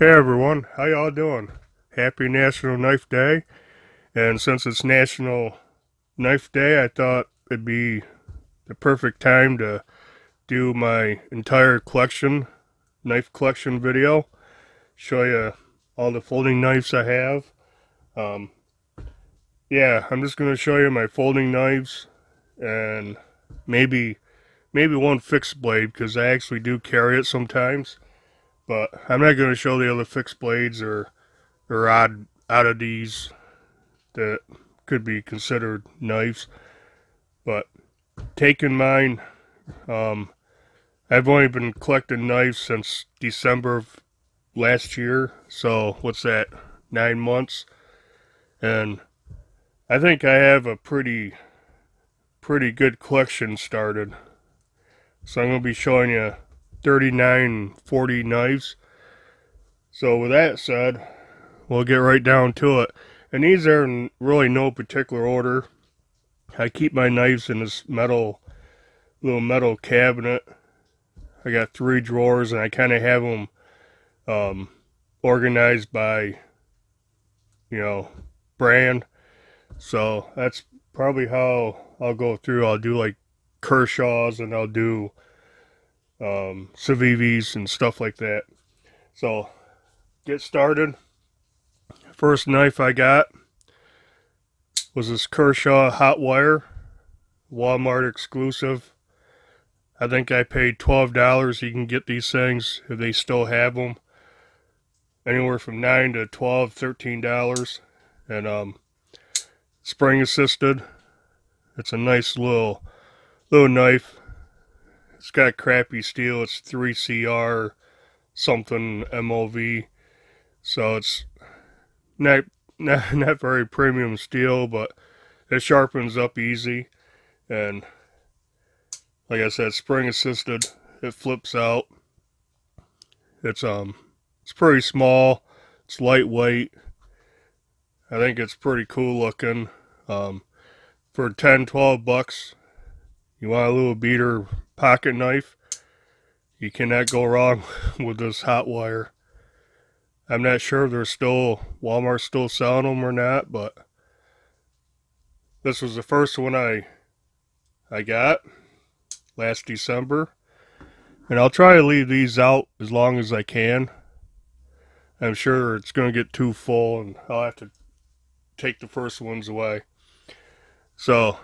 Hey everyone, how y'all doing? Happy National Knife Day. And since it's National Knife Day, I thought it'd be the perfect time to do my entire collection, knife collection video. Show you all the folding knives I have. Yeah, I'm just going to show you my folding knives and maybe one fixed blade, because I actually do carry it sometimes. But I'm not going to show the other fixed blades or oddities that could be considered knives. But taking mine, I've only been collecting knives since December of last year. So what's that? 9 months. And I think I have a pretty good collection started. So I'm going to be showing you 39, 40 knives. So with that said, we'll get right down to it. And these are in really no particular order. I keep my knives in this little metal cabinet. I got 3 drawers, and I kind of have them organized by, brand. So that's probably how I'll go through. I'll do like Kershaw's, and I'll do Civivis and stuff like that. So get started. First knife I got was this Kershaw Hot Wire, Walmart exclusive. I think I paid $12. You can get these things, if they still have them, anywhere from $9 to $12, $13. And spring assisted. It's a nice little knife. It's got crappy steel. It's 3CR something MOV, so it's not very premium steel, but it sharpens up easy. And like I said, spring assisted. It flips out. It's pretty small. It's lightweight. I think it's pretty cool looking. For 10, 12 bucks, you want a little beater pocket knife, you cannot go wrong with this hot wire. I'm not sure if Walmart's still selling them or not, but this was the first one I got last December. And I'll try to leave these out as long as I can. I'm sure it's going to get too full, and I'll have to take the first ones away. So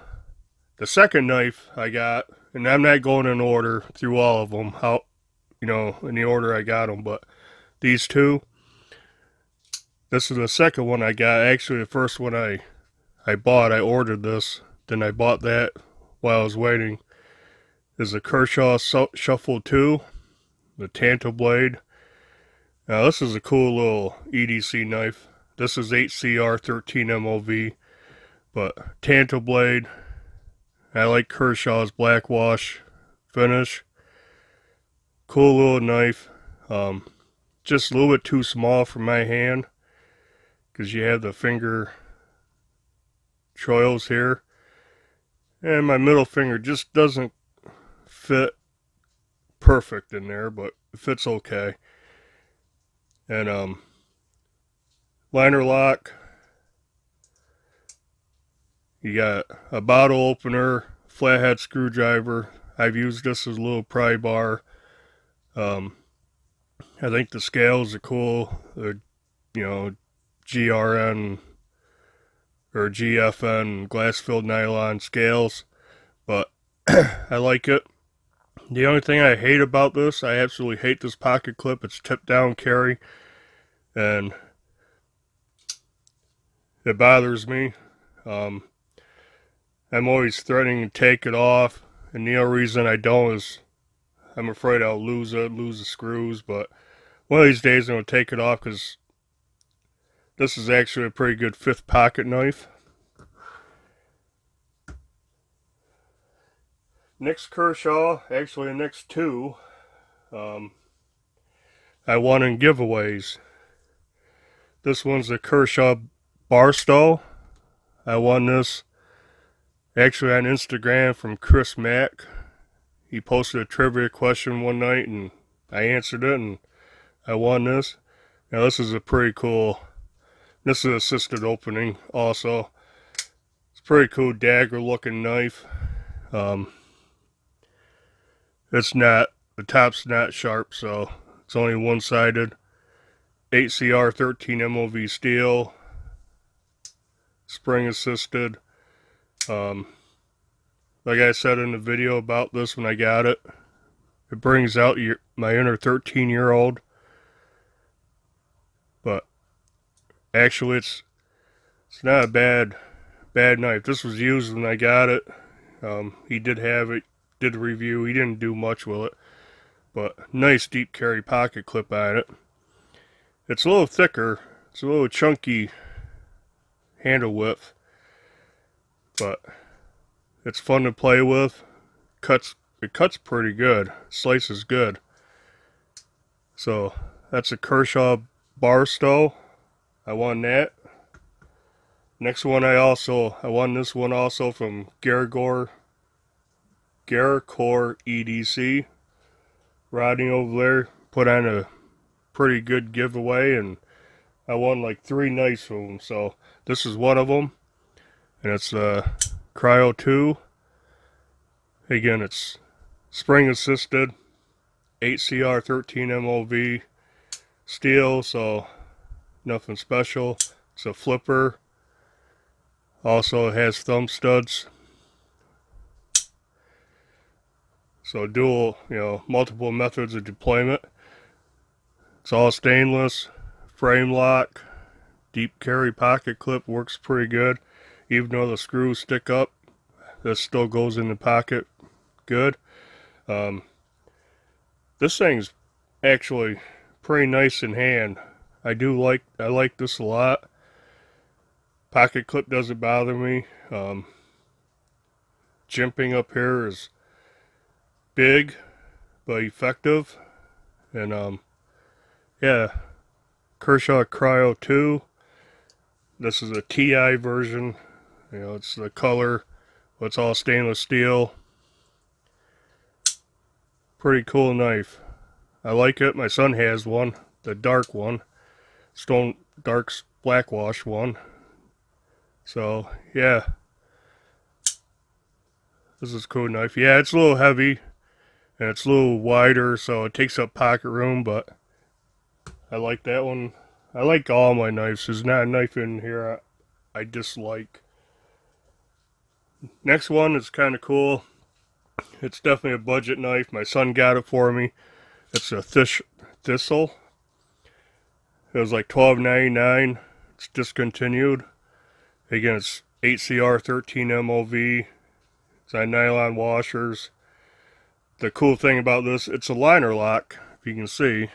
the second knife I got, and I'm not going in order through all of them, in the order I got them, but these two, this is the second one I got. Actually, the first one I bought, I ordered this, then I bought that while I was waiting, is a Kershaw Shuffle 2, the Tanto blade. Now this is a cool little EDC knife. This is 8CR 13 MOV, but Tanto blade. I like Kershaw's black wash finish. Cool little knife. Just a little bit too small for my hand, because you have the finger choils here, and my middle finger just doesn't fit perfect in there, but it fits okay. And liner lock. You got a bottle opener, flathead screwdriver. I've used this as a little pry bar. I think the scales are cool. They're, GRN or GFN glass-filled nylon scales, but I like it. The only thing I hate about this, I absolutely hate this pocket clip. It's tip down carry, and it bothers me. I'm always threatening to take it off, and the only reason I don't is I'm afraid I'll lose the screws. But one of these days I'm going to take it off, because this is actually a pretty good 5th pocket knife. Next Kershaw, actually the next two, I won in giveaways. This one's a Kershaw Barstow. I won this actually on Instagram from Chris Mack. He posted a trivia question one night, and I answered it, and I won this. Now this is a pretty cool, this is assisted opening also. It's a pretty cool dagger looking knife. It's not, the top's not sharp, so it's only one-sided. 8CR 13 MOV steel, spring assisted. Like I said in the video about this when I got it, it brings out my inner 13-year-old. But actually it's not a bad knife. This was used when I got it. He did have it, did a review. He didn't do much with it, but nice deep carry pocket clip on it. It's a little thicker. It's a little chunky handle width, but it's fun to play with. It cuts pretty good. Slices good. So that's a Kershaw bar stow. I won that. Next one I won this one also from Garagor EDC. Rodney over there put on a pretty good giveaway, and I won like 3 knives from him. So this is one of them, and it's Cryo 2. Again, it's spring assisted, 8CR 13 MOV steel, so nothing special. It's a flipper. Also has thumb studs. So dual, multiple methods of deployment. It's all stainless, frame lock, deep carry pocket clip, works pretty good. Even though the screws stick up, this still goes in the pocket good. This thing's actually pretty nice in hand. I like this a lot. Pocket clip doesn't bother me. Jimping up here is big but effective. And yeah, Kershaw Cryo 2. This is a TI version. It's the color, but it's all stainless steel. Pretty cool knife. I like it. My son has one, the dark one, Stone Dark's blackwash one. So yeah, this is a cool knife. Yeah, it's a little heavy and it's a little wider, so it takes up pocket room, but I like that one. I like all my knives. There's not a knife in here I dislike. Next one is kind of cool. It's definitely a budget knife. My son got it for me. It's a Thistle. It was like $12.99. It's discontinued. Again, it's 8CR 13 MOV. It's on nylon washers. The cool thing about this, it's a liner lock, if you can see.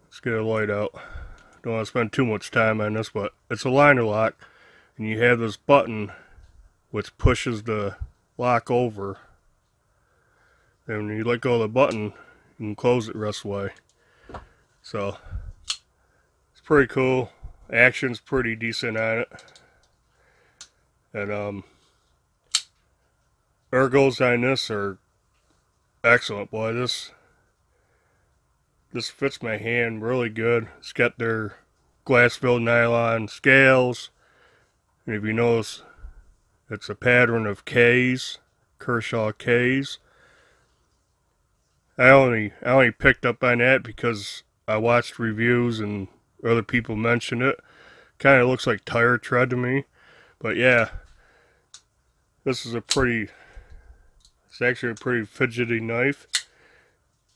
Let's get a light out. Don't want to spend too much time on this, but it's a liner lock. And you have this button which pushes the lock over. And when you let go of the button, you can close it the rest of the way. So, it's pretty cool. Action's pretty decent on it. And ergos on this are excellent. Boy, this fits my hand really good. It's got their glass-filled nylon scales. And if you notice, it's a pattern of K's, Kershaw K's. I only picked up on that because I watched reviews and other people mentioned it. Kind of looks like tire tread to me. But yeah, this is it's actually a pretty fidgety knife.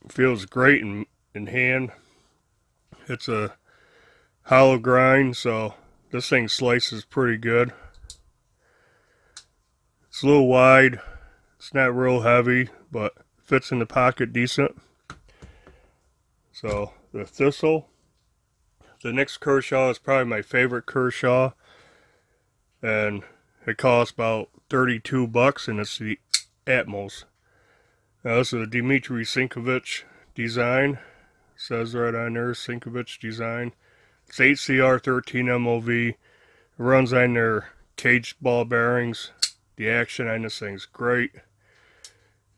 It feels great in hand. It's a hollow grind, so this thing slices pretty good. It's a little wide. It's not real heavy, but fits in the pocket decent. So the Thistle. The next Kershaw is probably my favorite Kershaw, and it costs about $32, and it's the Atmos. Now this is a Dmitry Sinkovich design. It says right on there, Sinkovich design. It's 8CR 13 MOV. It runs on their cage ball bearings. The action on this thing's great.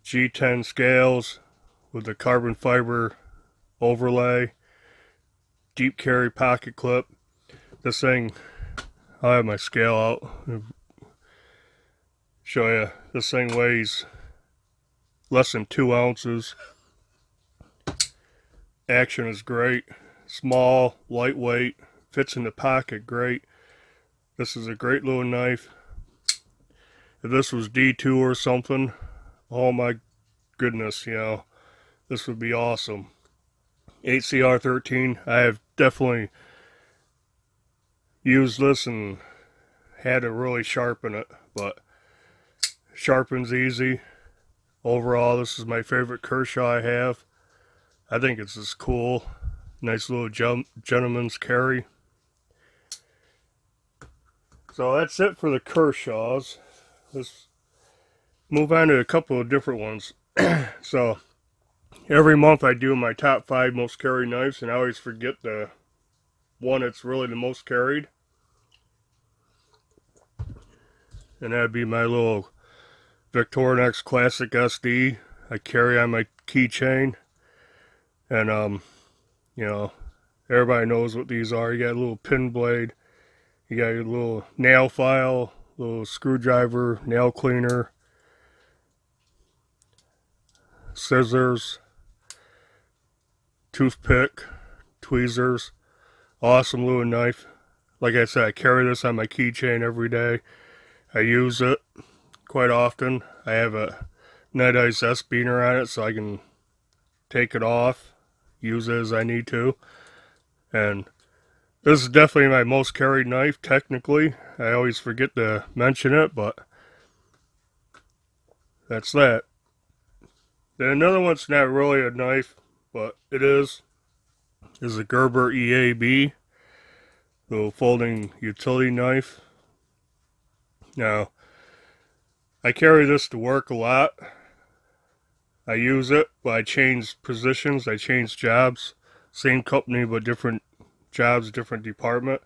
G10 scales with the carbon fiber overlay. deep carry pocket clip. This thing, I'll have my scale out. Show you. This thing weighs less than 2 ounces. Action is great. Small, lightweight, fits in the pocket great. This is a great little knife. If this was D2 or something, oh my goodness, you know, this would be awesome. HCR13, I have definitely used this and had to really sharpen it, but sharpens easy. Overall, this is my favorite Kershaw I have. I think it's just cool. Nice little gentleman's carry. So that's it for the Kershaws. Let's move on to a couple of different ones. So every month I do my top 5 most carried knives, and I always forget the one that's really the most carried. And that'd be my little Victorinox Classic SD. I carry on my keychain. And you know, everybody knows what these are. You got a little pin blade, you got your little nail file, little screwdriver, nail cleaner, scissors, toothpick, tweezers. Awesome little knife. Like I said, I carry this on my keychain every day. I use it quite often. I have a Night Ice S-beaner on it, so I can take it off, use it as I need to. And this is definitely my most carried knife, technically. I always forget to mention it, but that's that. Then another one's not really a knife, but it is a Gerber EAB, the folding utility knife. Now, I carry this to work a lot. I use it, but I change positions, I change jobs. Same company, but different jobs, different department.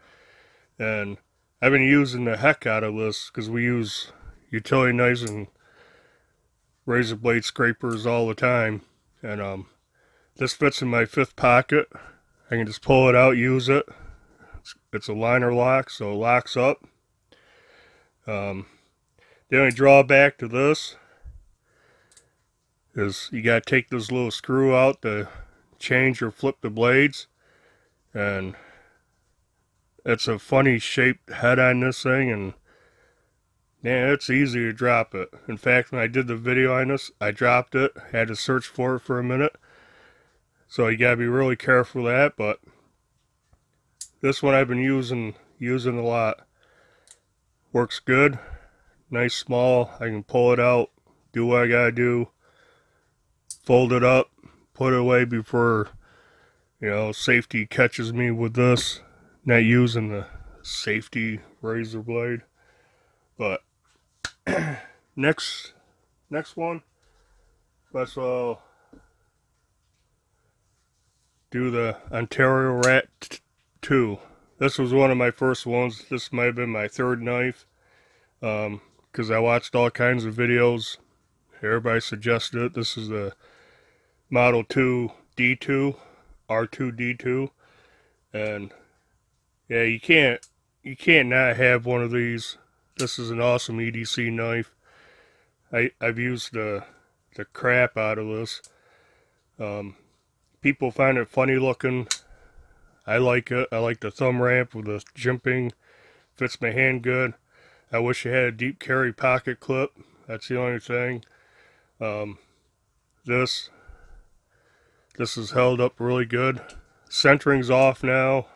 And I've been using the heck out of this because we use utility knives and razor blade scrapers all the time. And this fits in my 5th pocket. I can just pull it out, use it. It's a liner lock, so it locks up. The only drawback to this is you gotta take this little screw out to change or flip the blades, and it's a funny shaped head on this thing, and man, it's easy to drop it. In fact, when I did the video on this, I dropped it, had to search for it for a minute, so you gotta be really careful with that. But this one I've been using a lot. Works good. Nice small. I can pull it out, do what I gotta do, fold it up, put it away before, you know, safety catches me with this. Not using the safety razor blade. But next one, let's do the Ontario Rat 2. This was one of my first ones. This might have been my 3rd knife. Because I watched all kinds of videos. Everybody suggested it. This is the Model 2 D2, R2 D2. And yeah, you can't not have one of these. This is an awesome EDC knife. I've used the crap out of this. People find it funny looking. I like it. I like the thumb ramp with the jimping. Fits my hand good. I wish it had a deep carry pocket clip. That's the only thing. This is held up really good. Centering's off now.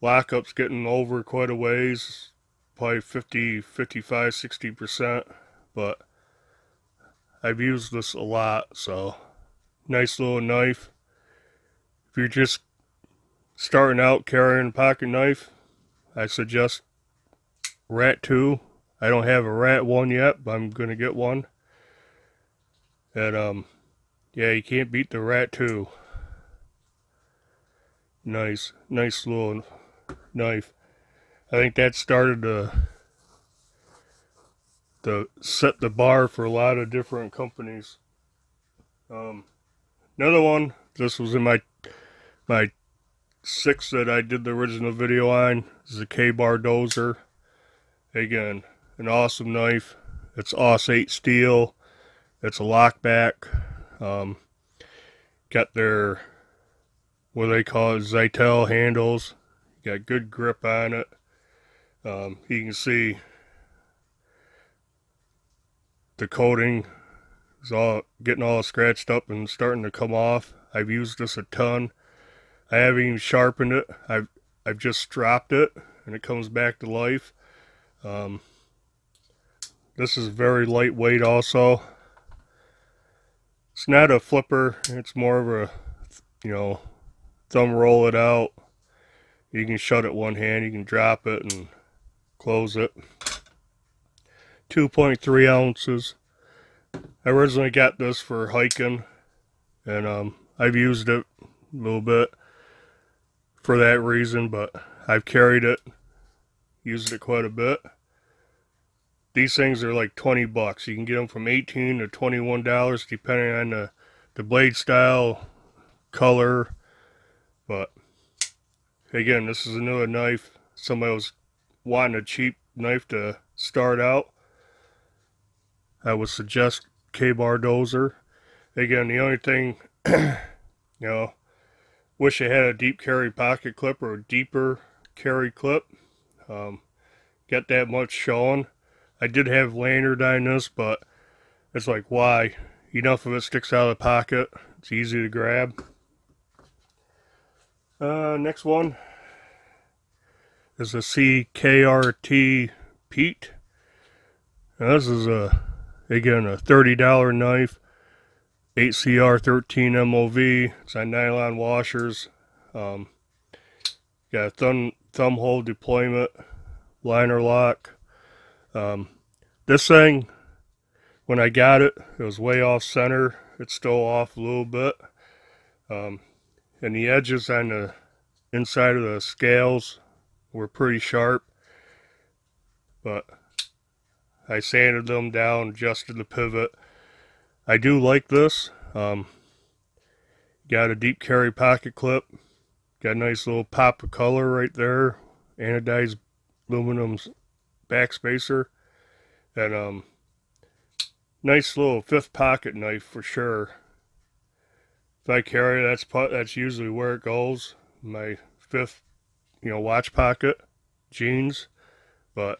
Lockup's getting over quite a ways. Probably 50, 55, 60%. But I've used this a lot, so nice little knife. If you're just starting out carrying a pocket knife, I suggest Rat 2. I don't have a Rat 1 yet, but I'm gonna get one. And yeah, you can't beat the Rat 2. Nice little knife. I think that started to set the bar for a lot of different companies. Another one, this was in my 6 that I did the original video on. This is a Bar Dozer. Again, an awesome knife. It's Aus 8 steel. It's a lockback. Got their, what they call it, Zytel handles. Got good grip on it. You can see the coating is all getting all scratched up and starting to come off. I've used this a ton. I haven't even sharpened it. I've just dropped it and it comes back to life. This is very lightweight also. It's not a flipper, it's more of a, you know, thumb roll it out. You can shut it one hand, you can drop it and close it. 2.3 ounces. I originally got this for hiking, and I've used it a little bit for that reason, but I've carried it, used it quite a bit. These things are like 20 bucks. You can get them from $18 to $21 depending on the blade style, color. But again, this is another knife. Somebody was wanting a cheap knife to start out. I would suggest Bar Dozer. Again, the only thing, you know, wish I had a deep carry pocket clip or a deeper carry clip. Get that much showing. I did have lanyard on this, but it's like, why? Enough of it sticks out of the pocket. It's easy to grab. Next one is a CKRT Pete. Now this is again a $30 knife, 8CR13 MOV. It's on nylon washers. Got a thumb hole deployment, liner lock. This thing, when I got it, it was way off center. It's still off a little bit. And the edges on the inside of the scales were pretty sharp. But I sanded them down, adjusted the pivot. I do like this. Got a deep carry pocket clip. Got a nice little pop of color right there. Anodized aluminum backspacer. And nice little fifth pocket knife for sure. If I carry, that's usually where it goes. My fifth, watch pocket, jeans. But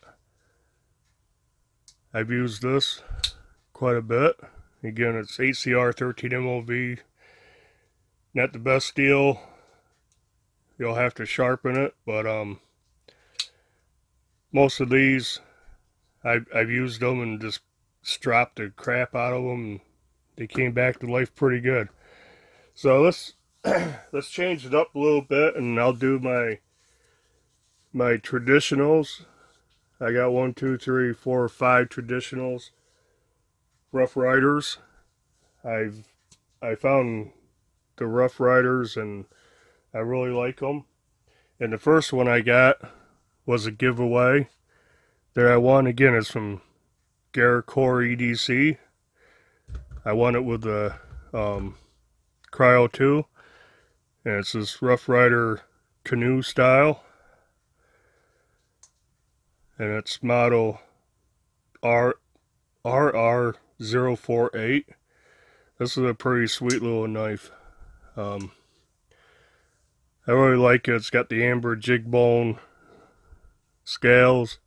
I've used this quite a bit. Again, it's 8CR13 MOV. Not the best steel. You'll have to sharpen it, but most of these I've used them and just stropped the crap out of them, and they came back to life pretty good. So let's change it up a little bit, and I'll do my traditionals. I got 1, 2, 3, 4, 5 traditionals. Rough Riders. I found the Rough Riders and I really like them. And the first one I got was a giveaway that I won. Again, it's from Core EDC. I won it with the Cryo 2. And it's this Rough Rider canoe style. And it's model RR048. This is a pretty sweet little knife. I really like it. It's got the amber jig bone scales.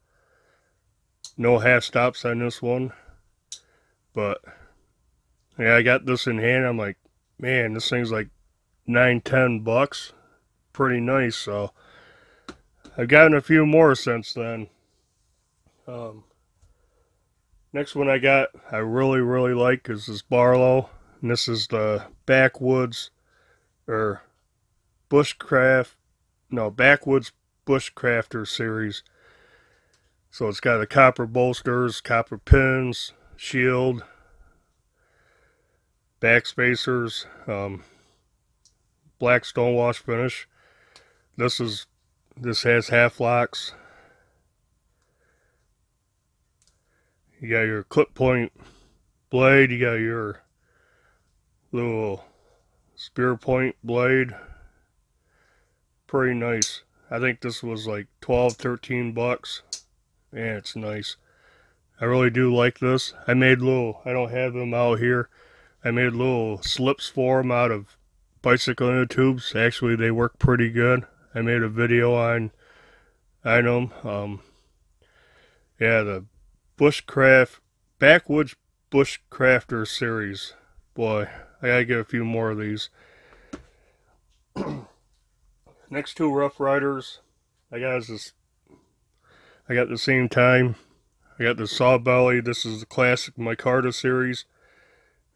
No half stops on this one. But yeah, I got this in hand. I'm like, man, this thing's like $9-10 bucks. Pretty nice. So I've gotten a few more since then. Next one I got, I really like, is this Barlow, and this is the Backwoods Backwoods Bushcrafter series. So it's got the copper bolsters, copper pins, shield, back spacers, black stonewash finish. This has half locks. You got your clip point blade, you got your little spear point blade. Pretty nice. I think this was like 12-13 bucks. Man, it's nice. I really do like this. I made little, I don't have them out here. I made little slips for them out of bicycle inner tubes. Actually, they work pretty good. I made a video on them. Yeah, the Bushcraft, Backwoods Bushcrafter series. Boy, I gotta get a few more of these. Next two Rough Riders I got at the same time. I got the Saw Belly. This is the classic micarta series.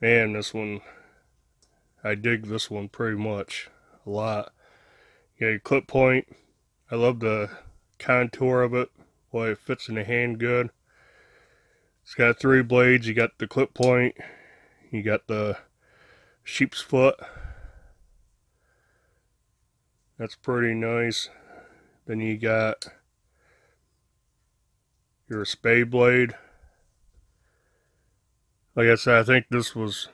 Man, this one, I dig this one pretty much a lot. You got your clip point. I love the contour of it. Boy, it fits in the hand good. It's got 3 blades. You got the clip point. You got the sheep's foot. That's pretty nice. Then you got your spade blade. Like I said, I think this was,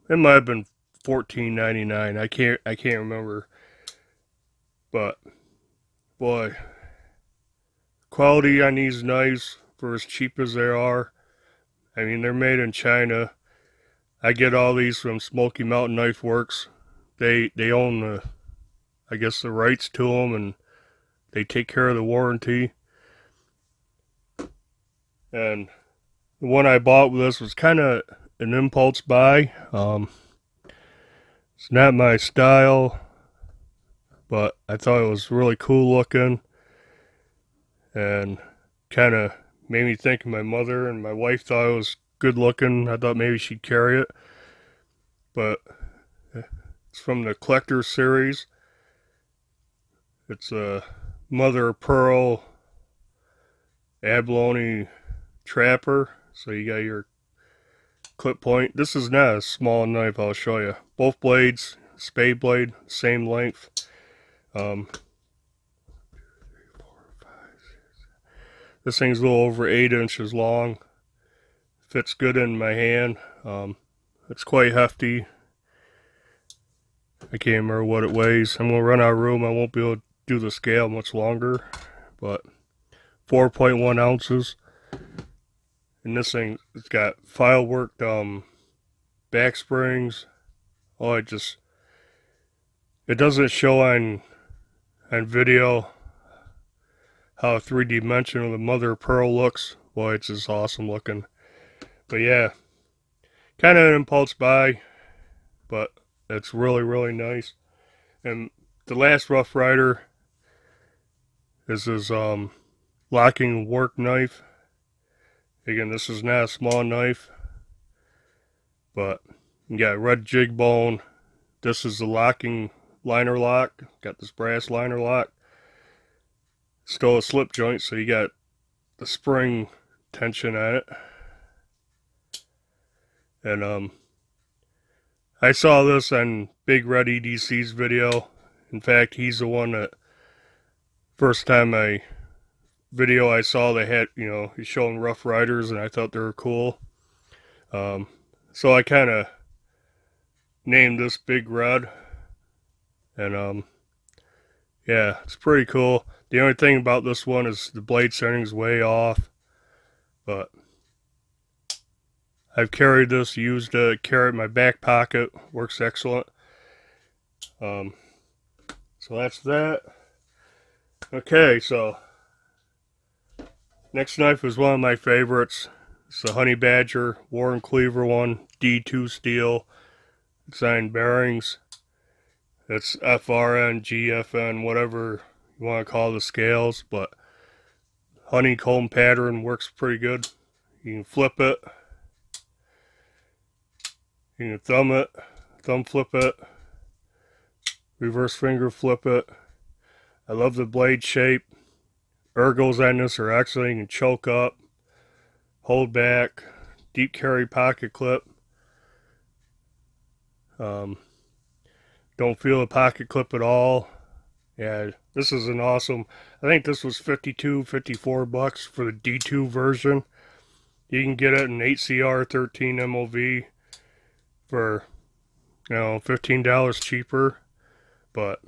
it might have been $14.99. I can't remember. But boy, quality on these knives for as cheap as they are. I mean, they're made in China. I get all these from Smoky Mountain Knife Works. They own the, I guess, the rights to them, and they take care of the warranty. And the one I bought with this was kind of an impulse buy. It's not my style, but I thought it was really cool looking, and kind of made me think of my mother, and my wife thought it was good looking. I thought maybe she'd carry it, but it's from the Collector series. It's a mother of pearl abalone trapper. So you got your clip point. This is not a small knife, I'll show you. Both blades, spade blade, same length. This thing's a little over 8 inches long. Fits good in my hand. It's quite hefty. I can't remember what it weighs. I'm going to run out of room. I won't be able to do the scale much longer. But 4.1 ounces. And this thing, it's got file worked back springs. Oh, it doesn't show on video how 3D the mother of pearl looks. Boy, it's just awesome looking. But yeah, kind of an impulse buy, but it's really, really nice. And the last Rough Rider is this locking work knife. Again, this is not a small knife, but you got red jig bone. This is the locking liner lock. Got this brass liner lock. Still a slip joint, so you got the spring tension on it. And I saw this on Big Red EDC's video. In fact, he's the one that first time I saw, they had, you know, he's showing Rough Riders, and I thought they were cool. So I kind of named this Big Red, and yeah, it's pretty cool. The only thing about this one is the blade centering's way off, but I've carried this, used to carry it in my back pocket, works excellent. So that's that. Okay, so next knife is one of my favorites. It's the Honey Badger Warren Cleaver one, D2 steel, designed bearings. It's FRN, GFN, whatever you want to call the scales, but honeycomb pattern works pretty good. You can flip it, you can thumb flip it, reverse finger flip it. I love the blade shape. Ergos on this are excellent. You can choke up, hold back, deep carry pocket clip. Don't feel a pocket clip at all. Yeah, this is an awesome, I think this was 54 bucks for the D2 version. You can get it in 8CR 13 MOV for you know, $15 cheaper, but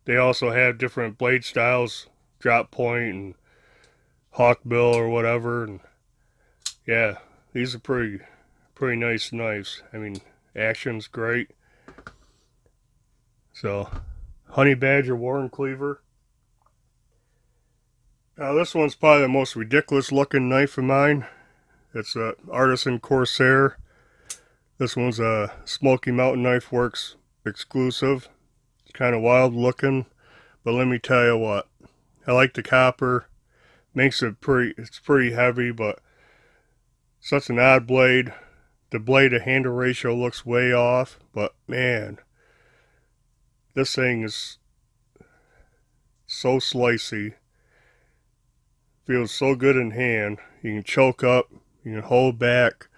they also have different blade styles, drop point and hawkbill or whatever, and yeah, these are pretty nice knives. I mean, action's great. So, Honey Badger Warren Cleaver. Now this one's probably the most ridiculous looking knife of mine. It's a Artisan Corsair. This one's a Smoky Mountain Knife Works exclusive. It's kind of wild looking, but let me tell you what. I like the copper. Makes it it's pretty heavy, but such an odd blade. The blade to handle ratio looks way off, but man, this thing is so slicey. Feels so good in hand. You can choke up, you can hold back.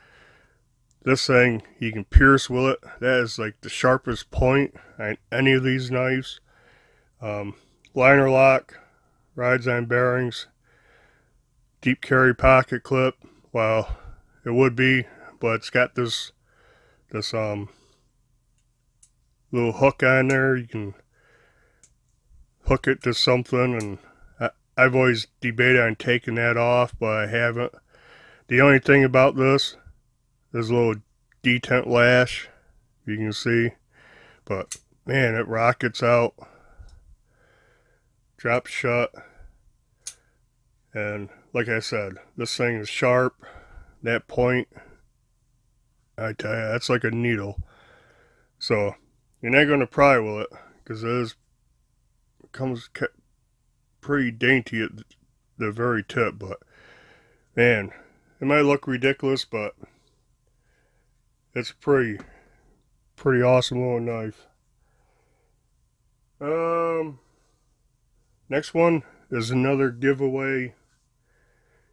This thing, you can pierce with it. That is like the sharpest point on any of these knives. Liner lock, rides on bearings, deep carry pocket clip. Well, it would be, but it's got this little hook on there. You can hook it to something, and I've always debated on taking that off, but I haven't. The only thing about this is a little detent lash, you can see, but man, it rockets out, drops shut, and like I said, this thing is sharp. That point, I tell you, that's like a needle. So you're not going to pry with it, because it comes pretty dainty at the very tip, but man, it might look ridiculous, but it's pretty awesome little knife. Next one is another giveaway,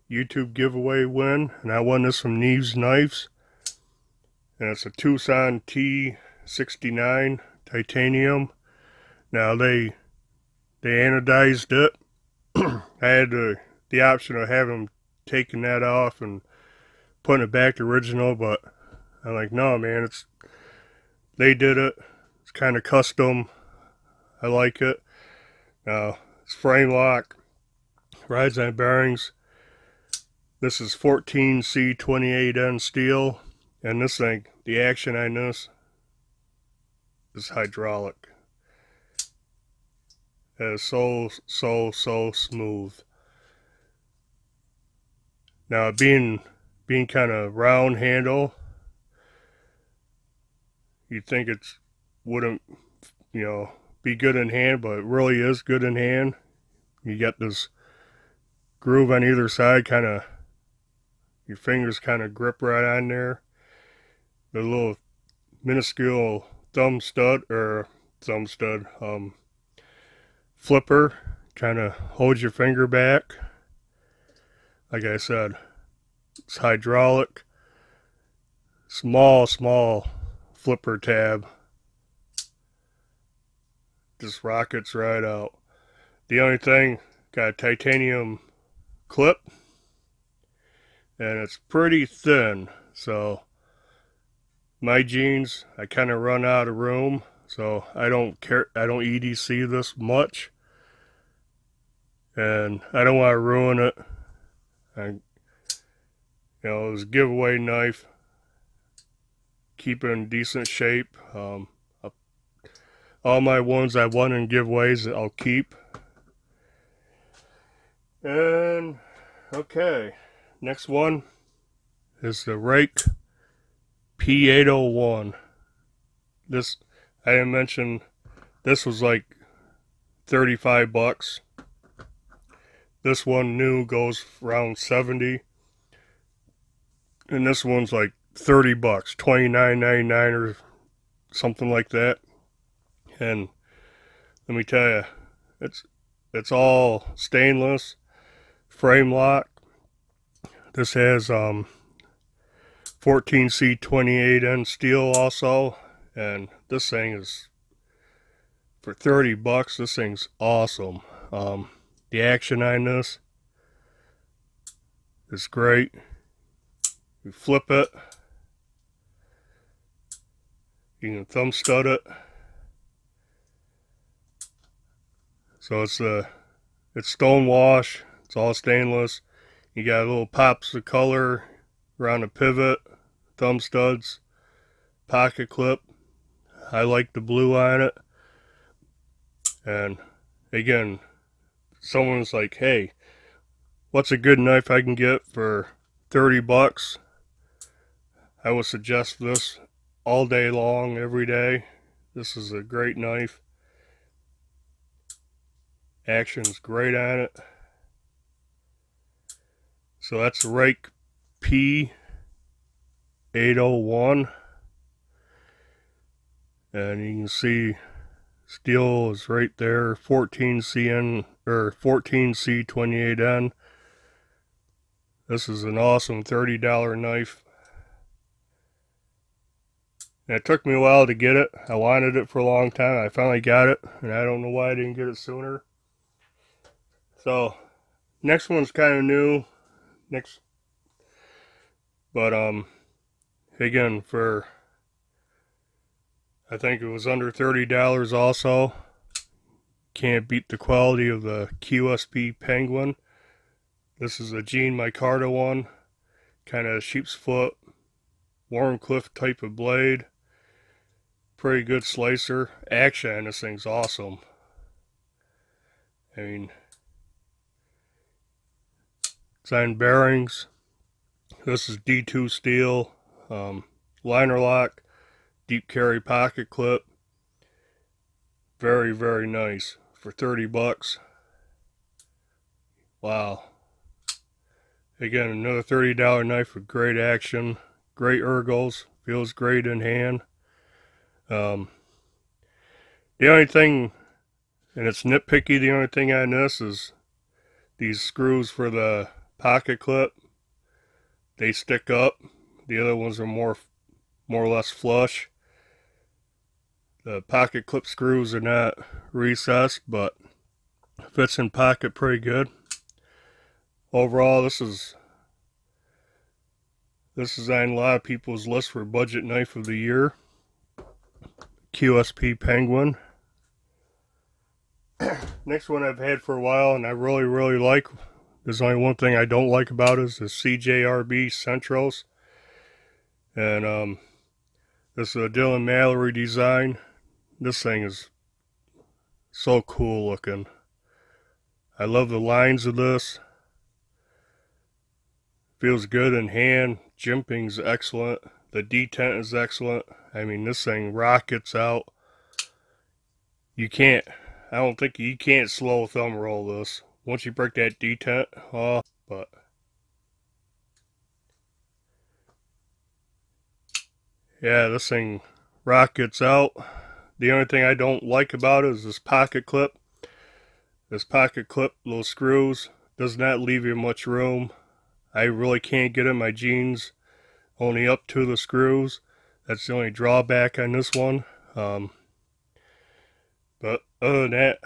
YouTube giveaway win, and I won this from Neves Knives, and it's a Tucson T69 titanium. Now they anodized it. I had the option of having taken that off and putting it back to original, but I'm like, no, man, they did it. It's kind of custom. I like it. Now it's frame lock, rides on bearings. This is 14C28N steel, and this thing, the action on this is hydraulic. It is so smooth. Now being kind of round handle, you'd think it wouldn't, you know, be good in hand, but it really is good in hand. You get this groove on either side, kind of, your fingers kind of grip right on there. The little minuscule flipper kind of holds your finger back. Like I said, it's hydraulic. Small flipper tab. Just rockets right out. The only thing, got a titanium clip, and it's pretty thin, so my jeans, I kind of run out of room, so I don't EDC this much, and I don't want to ruin it. You know, it was a giveaway knife. Keep it in decent shape. All my ones I won in giveaways I'll keep. And okay, next one is the Rake P801. This, I didn't mention, this was like 35 bucks. This one new goes around 70. And this one's like 30 bucks, $29.99 or something like that. And let me tell you, it's all stainless, frame lock. This has 14C28N steel also, and this thing is, for 30 bucks, this thing's awesome. The action on this is great. You flip it, You can thumb stud it. So it's stone wash. It's all stainless. You got little pops of color around the pivot, thumb studs, pocket clip. I like the blue on it. And again, someone's like, hey, what's a good knife I can get for 30 bucks? I would suggest this all day long, every day. This is a great knife. Action's great on it. So that's Rike P801. And you can see steel is right there, 14CN or 14C28N. This is an awesome $30 knife. And it took me a while to get it. I wanted it for a long time. I finally got it, and I don't know why I didn't get it sooner. So, next one's kind of new. But again, for I think it was under $30 also. Can't beat the quality of the Qsb Penguin. This is a Jean Micarta one. Kind of sheep's foot, Warncliffe type of blade. Pretty good slicer. Action, this thing's awesome. I mean, design bearings. This is D2 steel. Liner lock. Deep carry pocket clip. Very, very nice for 30 bucks. Wow. Again, another $30 knife with great action, great ergos, feels great in hand. The only thing, and it's nitpicky, the only thing on this is these screws for the pocket clip. They stick up. The other ones are more or less flush. The pocket clip screws are not recessed, but fits in pocket pretty good. Overall, this is on a lot of people's list for budget knife of the year. Qsb Penguin. Next one I've had for a while and I really like. There's only one thing I don't like about it is the CJRB Centros. And this is a Dylan Mallory design. This thing is so cool looking. I love the lines of this. Feels good in hand. Jimping's excellent. The detent is excellent. I mean, this thing rockets out. You can't slow thumb roll this. Once you break that detent off, but yeah, this thing rockets out. The only thing I don't like about it is this pocket clip. This pocket clip, little screws, does not leave you much room. I really can't get in my jeans only up to the screws. That's the only drawback on this one. But other than that,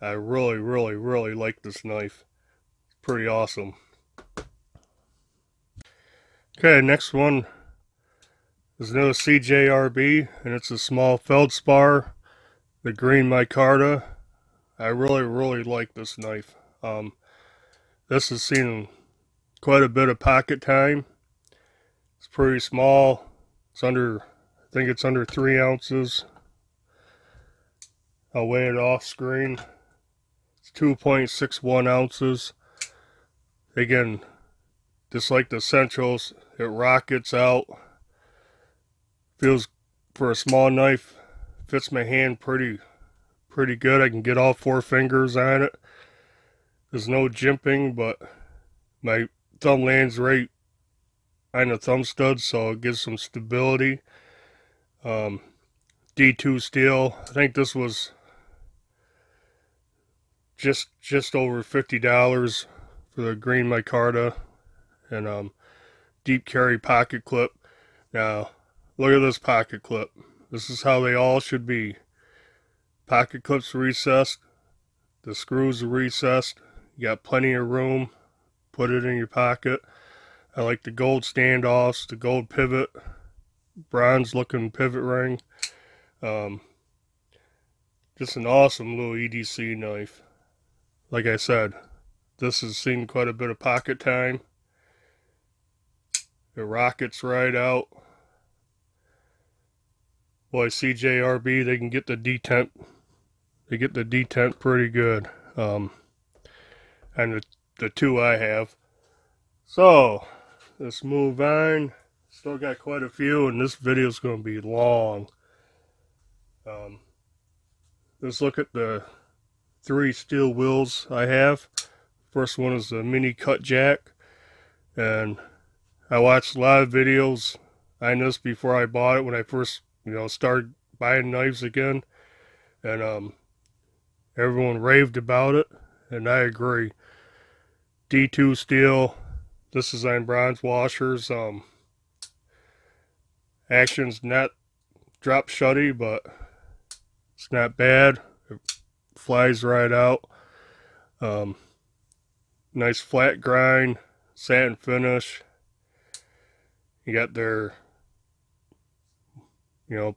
I really like this knife. It's pretty awesome. Okay, next one is another CJRB, and it's a small feldspar, the green micarta. I really like this knife. This has seen quite a bit of pocket time. It's pretty small. It's under, I think it's under 3 ounces. I'll weigh it off screen. It's 2.61 ounces. Again, just like the Centros, it rockets out. Feels, for a small knife, fits my hand pretty good. I can get all 4 fingers on it. There's no jimping, but my thumb lands right on the thumb stud, so it gives some stability. D2 steel. I think this was just over $50 for the green micarta, and deep carry pocket clip. Now look at this pocket clip. This is how they all should be. Pocket clips recessed, the screws are recessed. You got plenty of room. Put it in your pocket. I like the gold standoffs, the gold pivot, bronze looking pivot ring. Just an awesome little EDC knife. Like I said, this has seen quite a bit of pocket time. It rockets right out. Boy, CJRB, they can get the detent. They get the detent pretty good. And the two I have. So, let's move on. Still got quite a few, and this video is going to be long. Let's look at the 3 steel wheels I have. First one is the mini cut jack, and I watched a lot of videos on this before I bought it when I first, started buying knives again, and everyone raved about it, and I agree. D2 steel. This is on bronze washers. Action's not drop shutty, but it's not bad. It flies right out. Nice flat grind, satin finish. You got their,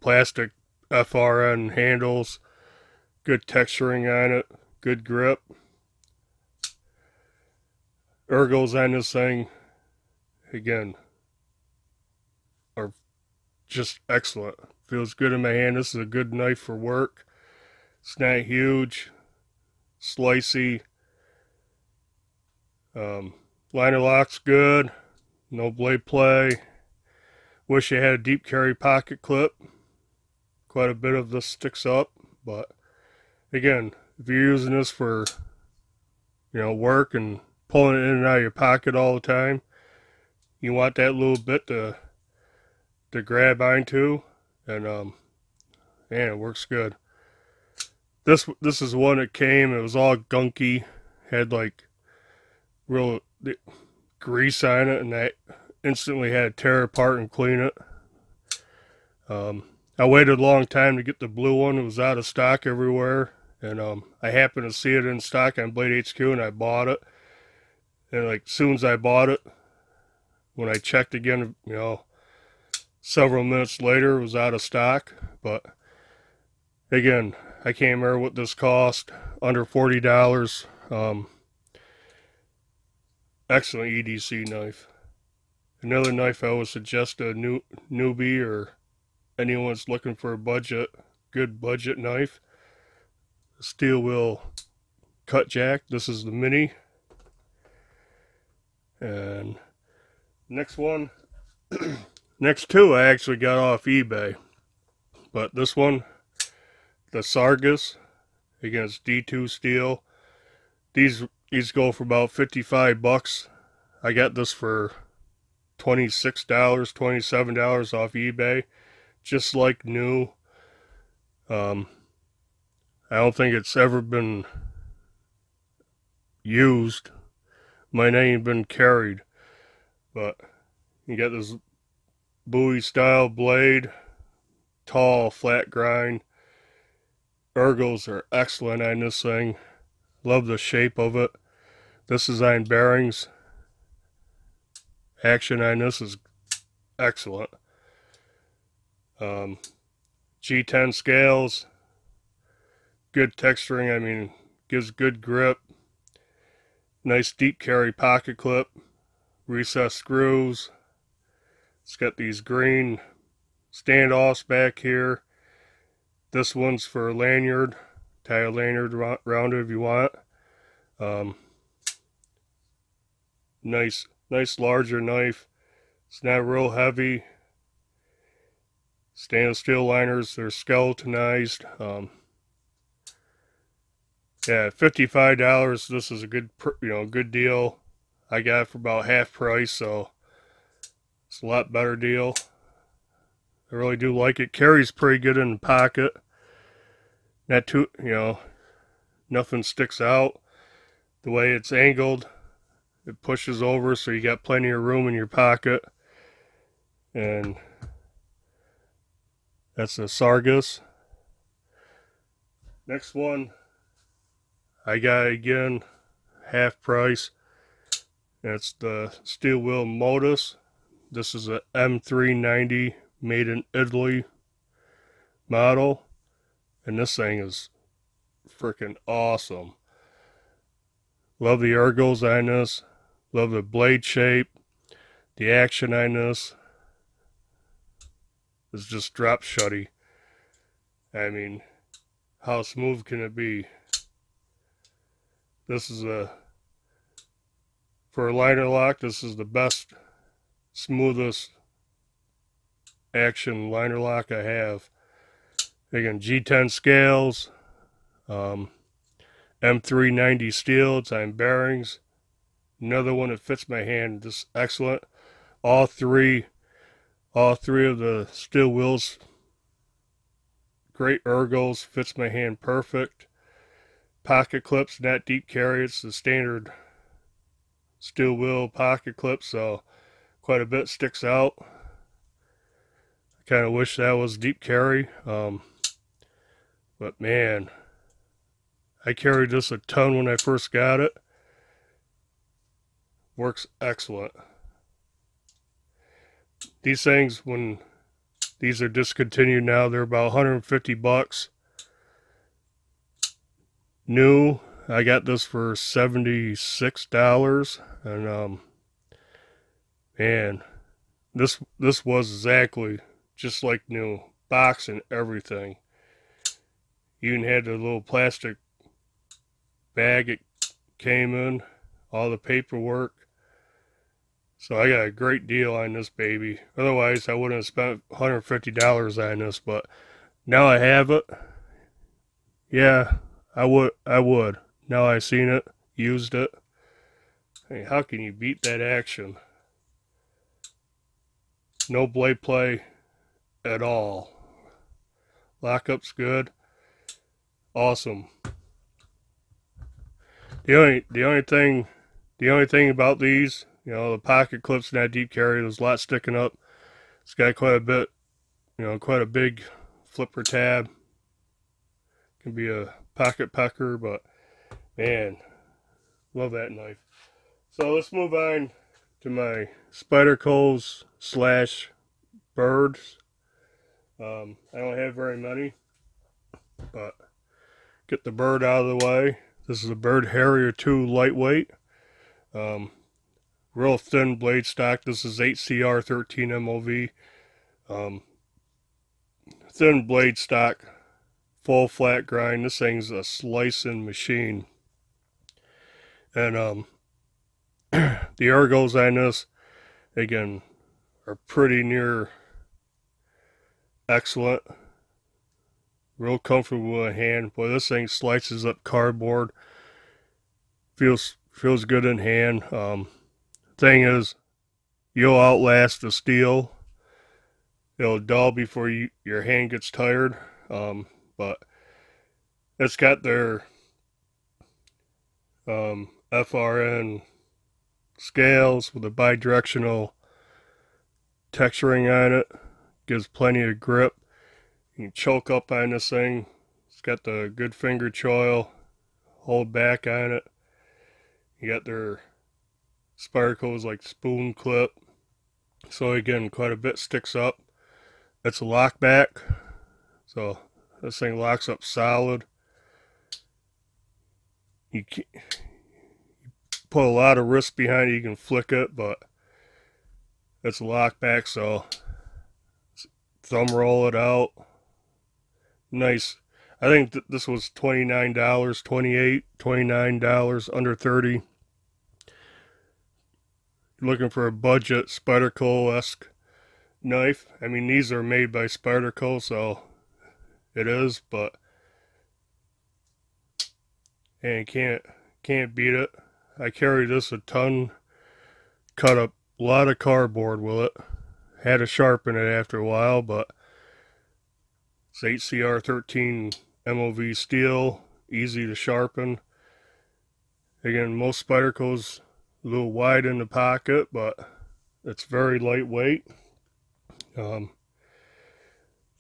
plastic FRN handles. Good texturing on it. Good grip. Ergos on this thing, again, are just excellent. Feels good in my hand. This is a good knife for work. It's not huge, slicey. Liner lock's good. No blade play. Wish I had a deep carry pocket clip. Quite a bit of this sticks up, but again, if you're using this for, work and pulling it in and out of your pocket all the time, you want that little bit to grab onto, and man, it works good. This is one that came. It was all gunky, had like real grease on it, and I instantly had to tear it apart and clean it. I waited a long time to get the blue one. It was out of stock everywhere, and I happened to see it in stock on Blade HQ, and I bought it. And like, as soon as I bought it, when I checked again, several minutes later, it was out of stock. But again, I can't remember what this cost. Under $40. Excellent EDC knife. Another knife I would suggest a newbie or anyone's looking for a good budget knife. Steel wheel cut jack. This is the mini. And next one, next two I actually got off eBay. But this one, the Sargus, against D2 steel. These go for about $55. I got this for $26, $27 off eBay. Just like new. I don't think it's ever been used. Might not even been carried. But you got this Bowie style blade. Tall, flat grind. Ergos are excellent on this thing. Love the shape of it. This is on bearings. Action on this is excellent. G10 scales. Good texturing. I mean, gives good grip. Nice deep carry pocket clip. Recessed screws. It's got these green standoffs back here. This one's for a lanyard. Tie a lanyard around it if you want. Nice larger knife. It's not real heavy. Stainless steel liners, they're skeletonized. Yeah, $55. This is a good, good deal. I got it for about half price, so it's a lot better deal. I really do like it. Carries pretty good in the pocket. Not too, nothing sticks out. The way it's angled, it pushes over, so you got plenty of room in your pocket. And that's a Sargus. Next one, I got again, half price. That's the steel wheel Modus. This is a M390 made in Italy. model, and this thing is freaking awesome. Love the ergos on this. Love the blade shape. The action on this is just drop shutty. I mean, how smooth can it be? This is for a liner lock, this is the best, smoothest action liner lock I have. Again, G10 scales, M390 steel, time bearings. Another one that fits my hand, just excellent. All three of the steel wheels, great ergos, fits my hand perfect. Pocket clips, not deep carry, it's the standard steel wheel pocket clip, so quite a bit sticks out. I kind of wish that was deep carry, but man, I carried this a ton when I first got it. Works excellent. These things, when these are discontinued now, they're about 150 bucks. New, I got this for $76, and man, this was exactly just like new, box and everything. Even had the little plastic bag it came in, all the paperwork. So I got a great deal on this baby. Otherwise, I wouldn't have spent $150 on this, but now I have it. Yeah, I would. Now I seen it, used it. Hey, how can you beat that action? No blade play at all. Lockup's good. Awesome. The only thing about these, you know, the pocket clips not deep carry, there's a lot sticking up. It's got quite a bit, you know, quite a big flipper tab. Can be a pocket pecker, but man, love that knife. So let's move on to my Spydercos / birds. I don't have very many, but get the bird out of the way. This is a Bird Harrier 2 lightweight. Real thin blade stock. This is 8CR13 MOV. Thin blade stock, full flat grind. This thing's a slicing machine. And the ergos on this, again, are pretty near excellent. Real comfortable in hand. Boy, this thing slices up cardboard. Feels good in hand. Thing is, you'll outlast the steel. It'll dull before your hand gets tired. But it's got their FRN scales with a bidirectional texturing on it. Gives plenty of grip. You can choke up on this thing. It's got the good finger choil. Hold back on it. You got their Spydercos like spoon clip. So again, quite a bit sticks up. It's a lock back. So this thing locks up solid. You put a lot of wrist behind it, you can flick it, but it's a lock back, so thumb roll it out. Nice. I think this was $29, $28, $29, under $30. Looking for a budget Spyderco-esque knife. I mean, these are made by Spyderco, so it is, but and can't beat it. I carry this a ton. Cut up a lot of cardboard with it. Had to sharpen it after a while, but it's 8CR13 MOV steel, easy to sharpen. Again, most Spydercos a little wide in the pocket, but it's very lightweight.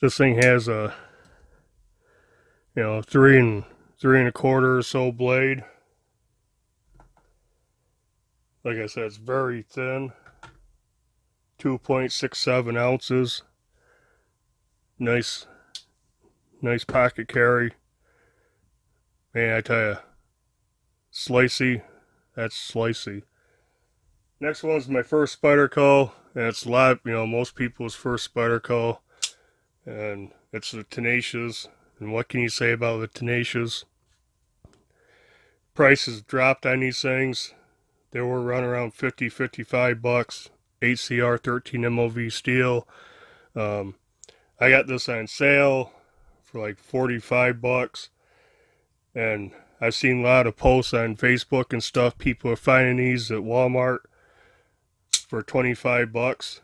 This thing has a, you know, 3 3¼ or so blade. Like I said, it's very thin. 2.67 ounces. Nice Nice pocket carry. Man, I tell you, slicey. That's slicey. Next one's my first Spyderco, and it's a lot, most people's first Spyderco, and it's the Tenacious. And what can you say about the Tenacious? Prices dropped on these things. They were running around 50, 55 bucks. HCR 13 MOV steel. I got this on sale for like 45 bucks, and I've seen a lot of posts on Facebook and stuff. People are finding these at Walmart for 25 bucks,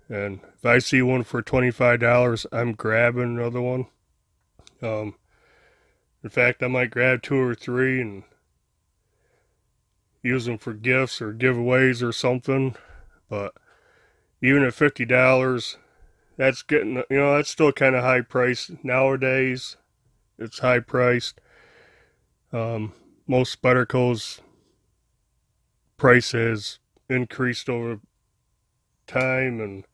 and if I see one for $25, I'm grabbing another one. In fact, I might grab 2 or 3 and use them for gifts or giveaways or something. But even at $50, that's getting, that's still kind of high price nowadays. It's high priced. Most Spyderco's price has increased over time, and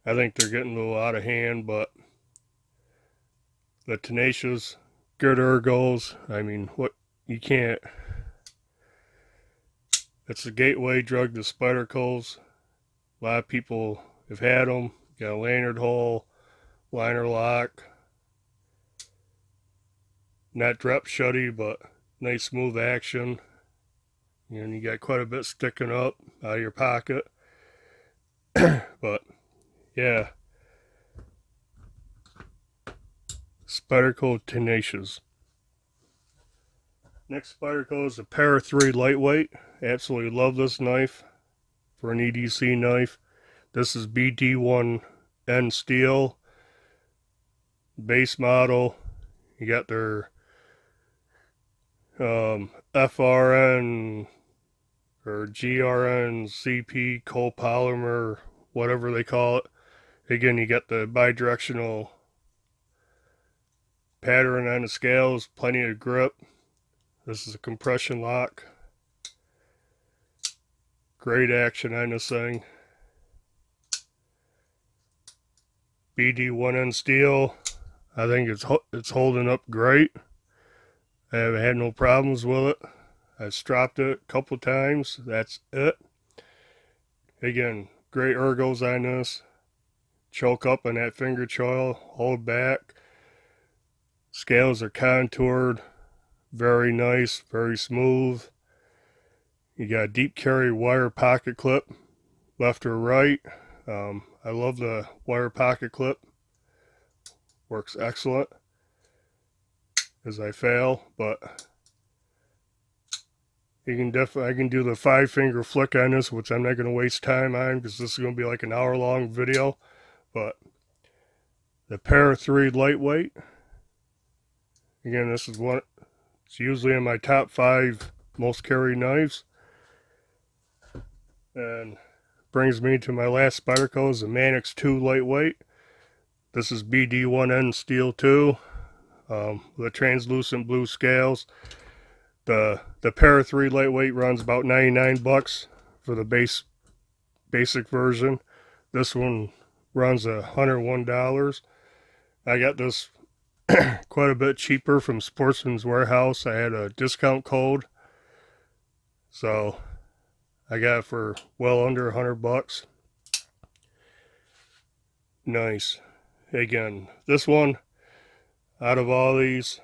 I think they're getting a little out of hand. But the Tenacious, good ergos. I mean, what you can't. It's a gateway drug to Spyderco's. A lot of people have had them. Got a lanyard hole, liner lock. Not drop shutty, but nice smooth action. And you got quite a bit sticking up out of your pocket. But yeah, Spyderco Tenacious. Next Spyderco is a Para 3 lightweight. Absolutely love this knife for an EDC knife. This is BD1N steel. Base model. You got their FRN or GRN CP copolymer, whatever they call it. Again, you got the bidirectional pattern on the scales, plenty of grip. This is a compression lock. Great action on this thing. BD1N steel. I think it's holding up great. I haven't had no problems with it. I stropped it a couple times. That's it. Again, great ergos on this. Choke up on that finger choil. Hold back. Scales are contoured. Very nice. Very smooth. You got a deep carry wire pocket clip. Left or right. I love the wire pocket clip. Works excellent. As I fail, but you can I can do the 5-finger flick on this, which I'm not going to waste time on because this is going to be like an hour-long video. But the Para 3 lightweight. Again, this is one. It's usually in my top 5 most carried knives. And brings me to my last Spyderco, the Manix 2 lightweight. This is BD1N steel too. The translucent blue scales. The Para 3 lightweight runs about 99 bucks for the basic version. This one runs $101. I got this quite a bit cheaper from Sportsman's Warehouse. I had a discount code, so I got it for well under 100 bucks. Nice. Again, this one, out of all these,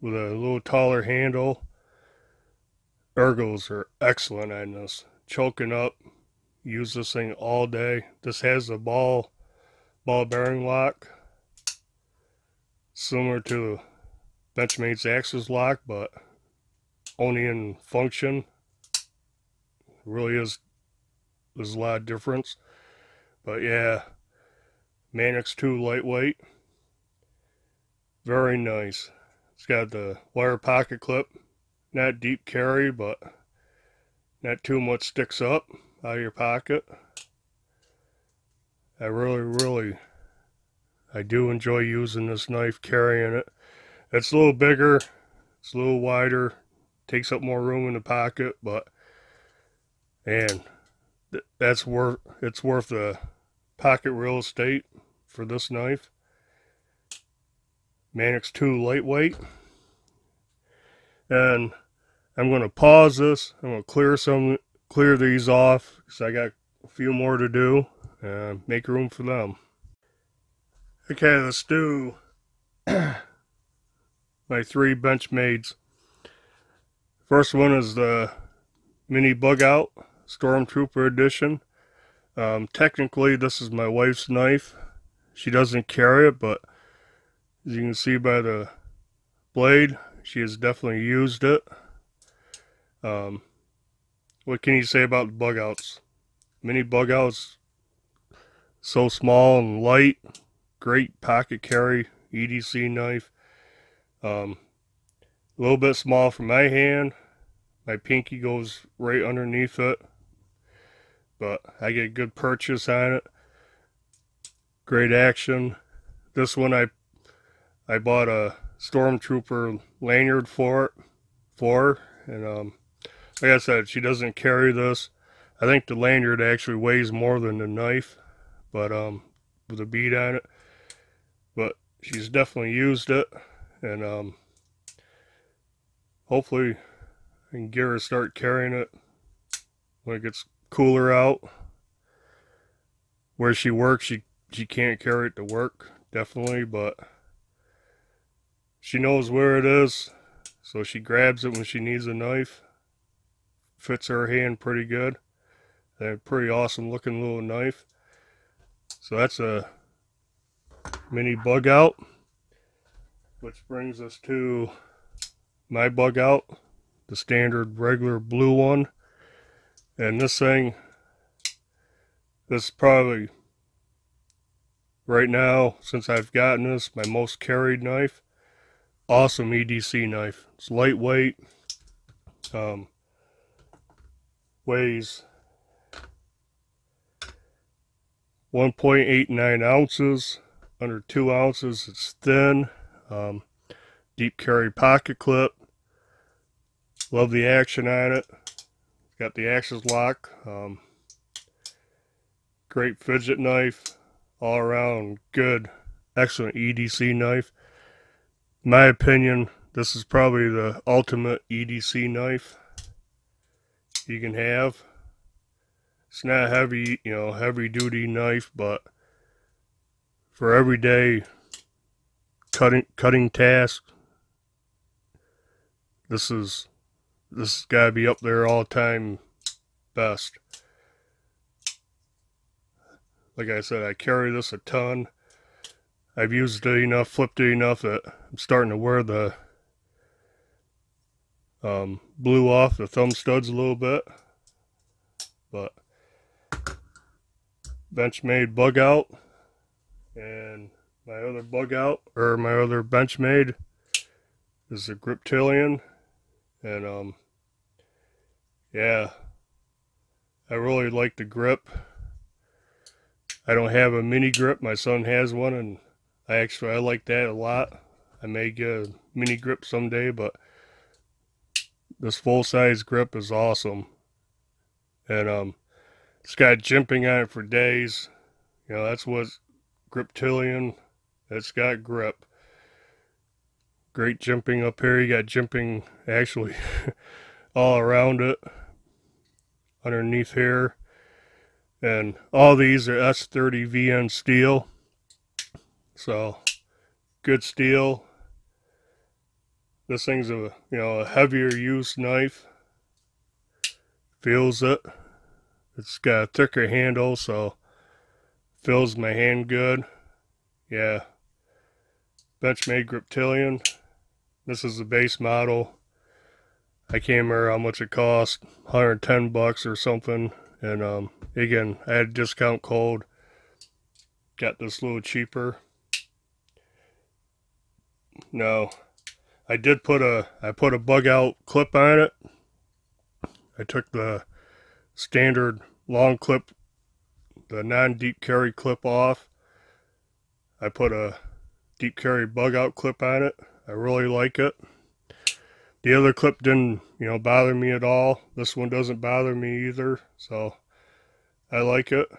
with a little taller handle, ergos are excellent on this. Choking up, use this thing all day. This has a ball bearing lock, similar to Benchmade's Axis lock, but only in function. Really is, there's a lot of difference. But yeah, Manix 2 lightweight. Very nice. It's got the wire pocket clip. Not deep carry, but not too much sticks up out of your pocket. I do enjoy using this knife, carrying it. It's a little bigger, it's a little wider, takes up more room in the pocket, but man, it's worth the pocket real estate for this knife. Manix 2 lightweight. And I'm going to pause this. I'm going to clear these off because I got a few more to do and make room for them. Okay, let's do my 3 Benchmades. First one is the Mini Bug Out Stormtrooper Edition. Technically, this is my wife's knife. She doesn't carry it, but as you can see by the blade, she has definitely used it. What can you say about the bug outs? Mini Bug Outs, so small and light, great pocket carry, EDC knife. A little bit small for my hand. My pinky goes right underneath it, but I get a good purchase on it. Great action. This one I bought a Stormtrooper lanyard for and like I said, she doesn't carry this. I think the lanyard actually weighs more than the knife, but with a bead on it. But she's definitely used it, and hopefully I can get her to start carrying it when it gets cooler out. Where she works, she can't carry it to work, definitely, but she knows where it is, so she grabs it when she needs a knife. Fits her hand pretty good. And a pretty awesome looking little knife. So that's a Mini Bug Out, which brings us to my Bug Out, the standard regular blue one. And this thing, this is probably right now, since I've gotten this, my most carried knife. Awesome EDC knife. It's lightweight. Weighs 1.89 ounces, under 2 ounces. It's thin. Deep carry pocket clip. Love the action on it. Got the axis lock. Great fidget knife. All around good, excellent EDC knife. In my opinion, this is probably the ultimate EDC knife you can have. It's not heavy, heavy duty knife, but for everyday cutting tasks, this has gotta be up there all time best. Like I said, I carry this a ton. I've used it enough, flipped it enough that I'm starting to wear the blew off the thumb studs a little bit. But Benchmade Bug Out, and my other Bug Out, or my other Benchmade, is the Griptilian. And yeah, I really like the grip. I don't have a mini grip. My son has one, and I like that a lot. I may get a mini grip someday, but this full-size grip is awesome. And it's got jimping on it for days. That's what Griptilian. It's got grip. Great jimping up here. You got jimping actually all around it, underneath here. And all these are S30 VN steel. So good steel. This thing's a heavier use knife. Feels it. It's got a thicker handle, so feels my hand good. Yeah. Benchmade Griptilian. This is the base model. I can't remember how much it cost. 110 bucks or something. And again, I had a discount code. Got this a little cheaper. No. I put a Bug Out clip on it. I took the standard long clip, the non-deep carry clip off. I put a deep carry Bug Out clip on it. I really like it. The other clip didn't, bother me at all. This one doesn't bother me either, so I like it.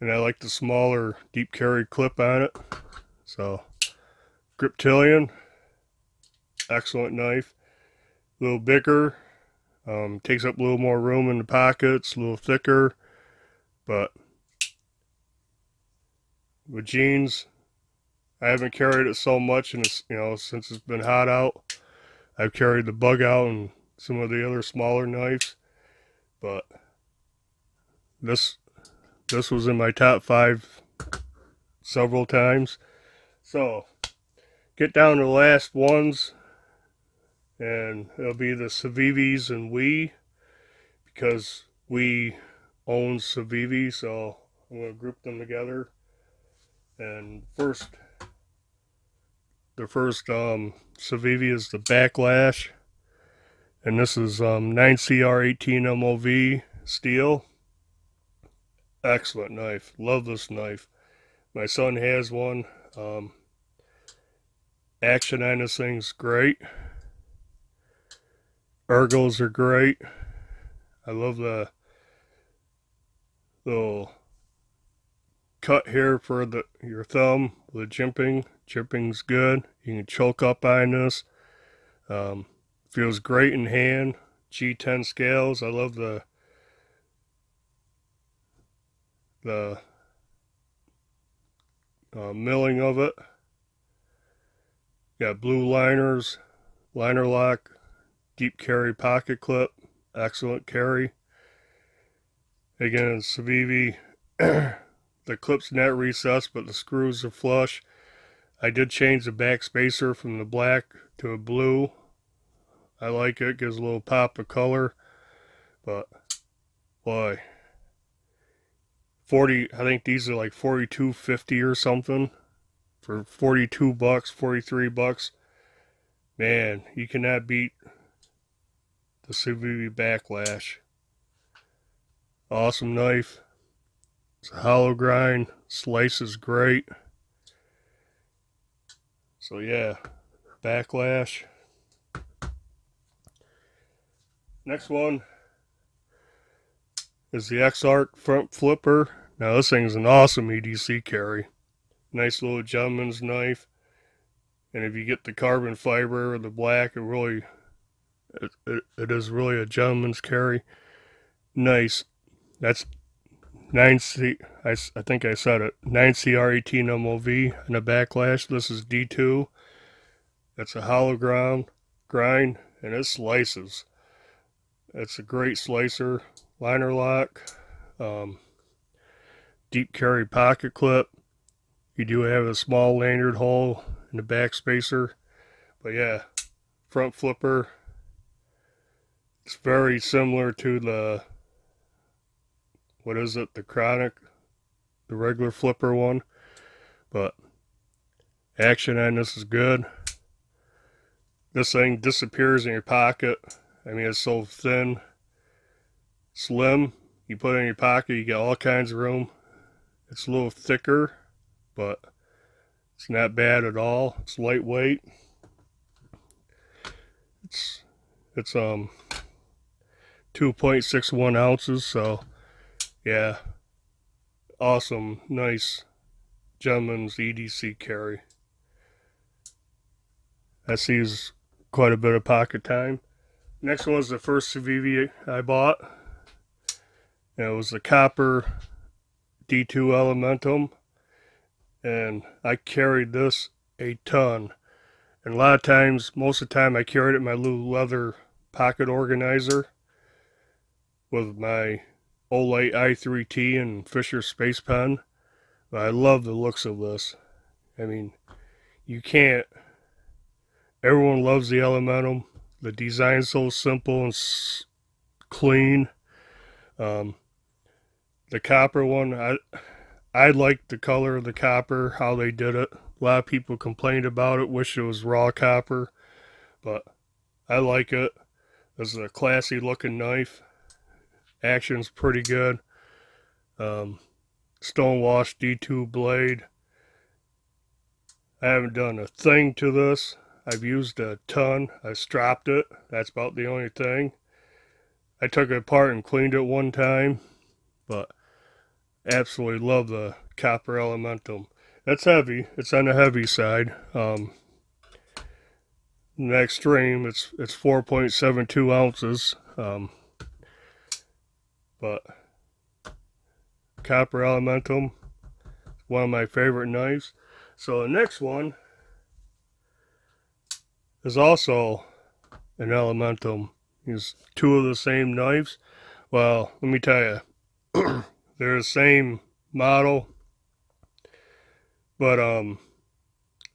and I like the smaller deep carry clip on it. So Griptilian, excellent knife. A little bigger, takes up a little more room in the pockets, a little thicker, but with jeans, I haven't carried it so much, and it's, since it's been hot out. I've carried the Bug Out and some of the other smaller knives, but this was in my top 5 several times. So get down to the last ones, and it'll be the Civivis and We, because We owns Civivi, so I'm going to group them together. And the first Civivi is the Backlash, and this is 9CR18 MOV steel. Excellent knife. Love this knife. My son has one. Action on this thing's great. Ergos are great. I love the little cut here for your thumb. The jimping. Jimping's good. You can choke up on this. Feels great in hand. G10 scales. I love the milling of it. Got blue liners, liner lock, deep carry pocket clip, excellent carry. Again, it's Civivi. The clip's net recessed, but the screws are flush. I did change the back spacer from the black to a blue. I like it, gives a little pop of color. But boy, I think these are like $42.50 or something for $42, $43. Man, you cannot beat the Civivi Backlash. Awesome knife. It's a hollow grind. Slice is great. So yeah, Backlash. Next one is the X-Arc front flipper. Now this thing's an awesome EDC carry. Nice little gentleman's knife. And if you get the carbon fiber or the black, it is really a gentleman's carry. Nice. That's 9C, I think I said it, 9CR18 MOV and a Backlash. This is D2. That's a hollow grind, and it slices. It's a great slicer. Liner lock, deep carry pocket clip. You do have a small lanyard hole in the back spacer, but yeah, front flipper. It's very similar to the, what is it, the Chronic, the regular flipper one, but action on this is good. This thing disappears in your pocket. I mean, it's so thin, slim. You put it in your pocket, you get all kinds of room. It's a little thicker, but it's not bad at all. It's lightweight. It's 2.61 ounces, so yeah, awesome, nice gentleman's EDC carry. That sees quite a bit of pocket time. Next one was the first Civivi I bought. And it was the copper D2 Elementum, and I carried this a ton. And a lot of times, most of the time, I carried it in my little leather pocket organizer with my Olite i3T and Fisher Space Pen. But I love the looks of this. I mean, you can't. Everyone loves the Elementum. The design's so simple and clean. The copper one, I like the color of the copper, how they did it. A lot of people complained about it, wish it was raw copper, but I like it. This is a classy looking knife. Action's pretty good. Stonewashed D2 blade. I haven't done a thing to this. I've used a ton. I stropped it. That's about the only thing. I took it apart and cleaned it one time, but Absolutely love the copper elementum. That's heavy. It's on the heavy side. In the extreme, it's 4.72 ounces. But copper elementum, one of my favorite knives. So the next one is also an elementum. It's two of the same knives. Well, let me tell you, they're the same model, but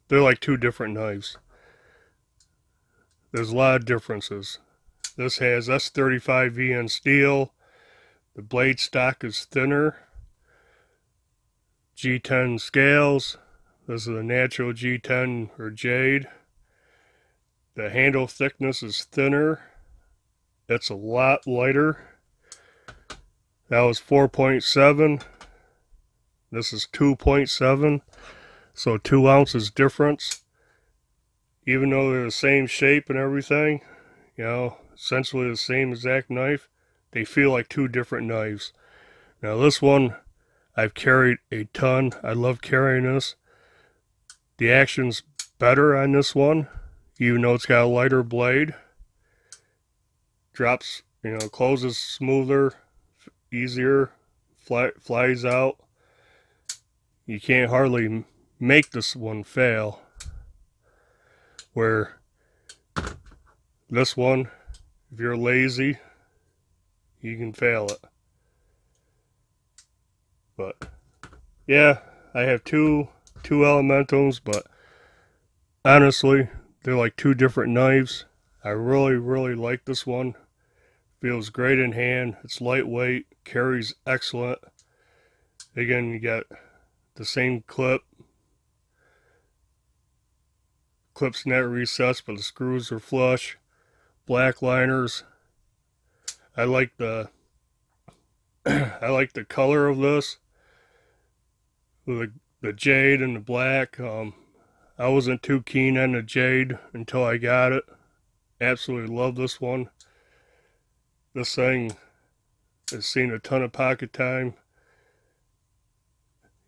they're like two different knives. There's a lot of differences. This has S35VN steel. The blade stock is thinner. G10 scales. This is a natural G10 or jade. The handle thickness is thinner. It's a lot lighter. That was 4.7. This is 2.7. So 2 ounces difference. Even though they're the same shape and everything, you know, essentially the same exact knife, they feel like two different knives. Now this one, I've carried a ton. I love carrying this. The action's better on this one, even though it's got a lighter blade. Drops, you know, closes smoother, easier, flies out. You can't hardly make this one fail. Where this one, if you're lazy, you can fail it. But yeah, I have two elementums, but honestly, they're like two different knives. I really like this one. Feels great in hand. It's lightweight, carries excellent. Again, you got the same clip. Clip's not recessed, but the screws are flush. Black liners. I like the I like the color of this. With the jade and the black. I wasn't too keen on the jade until I got it. Absolutely love this one. This thing has seen a ton of pocket time.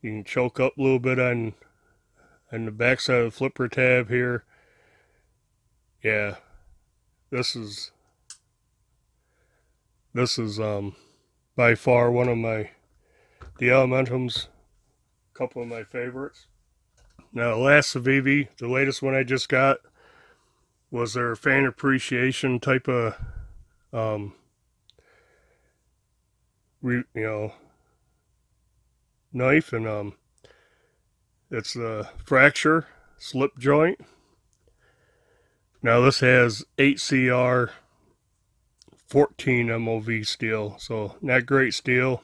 You can choke up a little bit on the back side of the flipper tab here. Yeah, this is by far one of the elementums, a couple of my favorites. Now the last Civivi, the latest one I just got, was their fan appreciation type of knife, and it's the fracture slip joint. Now this has 8CR 14 MOV steel, so not great steel.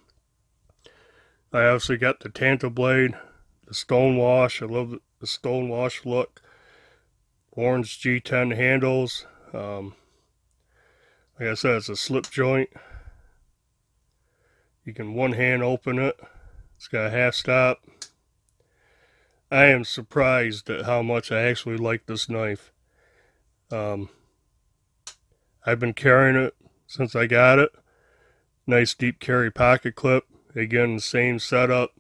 I also got the Tanto blade, the stone wash. I love the stone wash look. Orange G10 handles. Like I said, it's a slip joint. You can one hand open it. It's got a half stop. I am surprised at how much I actually like this knife. I've been carrying it since I got it. Nice deep carry pocket clip. Again, same setup.